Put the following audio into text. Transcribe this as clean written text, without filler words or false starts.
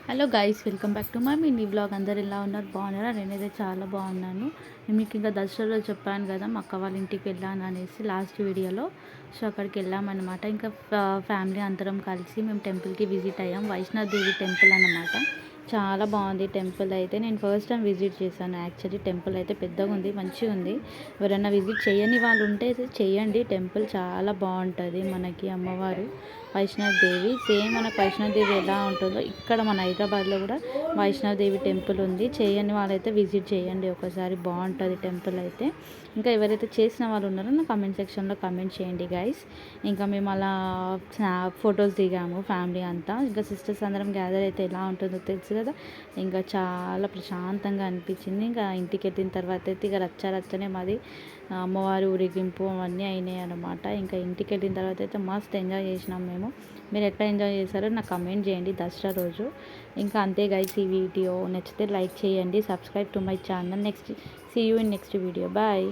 Hello guys, welcome back to my mini vlog. అందరు ఎలా ఉన్నారు? బాగున్నారా? నేనైతే చాలా బాగున్నాను. నేను మీకు ఇంకా దసరాలో చెప్పాను కదా, మా అక్క వాళ్ళ ఇంటికి వెళ్ళాను అనేసి లాస్ట్ వీడియోలో. సో అక్కడికి వెళ్ళామన్నమాట. ఇంకా ఫ్యామిలీ అందరం కలిసి మేము టెంపుల్కి విజిట్ అయ్యాం. వైష్ణోదేవి టెంపుల్ అన్నమాట. చాలా బాగుంది టెంపుల్ అయితే. నేను ఫస్ట్ టైం విజిట్ చేశాను. యాక్చువల్లీ టెంపుల్ అయితే పెద్దగా ఉంది, మంచిగా ఉంది. ఎవరైనా విజిట్ చేయని వాళ్ళు ఉంటే చేయండి. టెంపుల్ చాలా బాగుంటుంది. మనకి అమ్మవారు వైష్ణోదేవి సేమ్ మనకు వైష్ణోదేవి ఎలా ఉంటుందో ఇక్కడ మన హైదరాబాద్లో కూడా వైష్ణోదేవి టెంపుల్ ఉంది. చేయని వాళ్ళైతే విజిట్ చేయండి ఒకసారి, బాగుంటుంది టెంపుల్ అయితే. ఇంకా ఎవరైతే చేసిన వాళ్ళు ఉన్నారో నా కమెంట్ సెక్షన్లో కమెంట్ చేయండి గైస్. ఇంకా మేము అలా ఫొటోస్ దిగాము ఫ్యామిలీ అంతా. ఇంకా సిస్టర్స్ అందరం గ్యాదర్ అయితే ఎలా ఉంటుందో తెలుసు కదా. ఇంకా చాలా ప్రశాంతంగా అనిపించింది. ఇంకా ఇంటికి వెళ్ళిన తర్వాత అయితే ఇక రచ్చనే మాది అమ్మవారి ఊరేగింపు అవన్నీ అయినాయి అనమాట. ఇంకా ఇంటికి వెళ్ళిన తర్వాత అయితే మస్త్ ఎంజాయ్ చేసినాం మేము. మీరు ఎట్లా ఎంజాయ్ చేశారో నాకు కమెంట్ చేయండి దసరా రోజు. ఇంకా అంతే గైస్, ఈ వీడియో నచ్చితే లైక్ చేయండి, subscribe to my channel. Next see you in next video. Bye.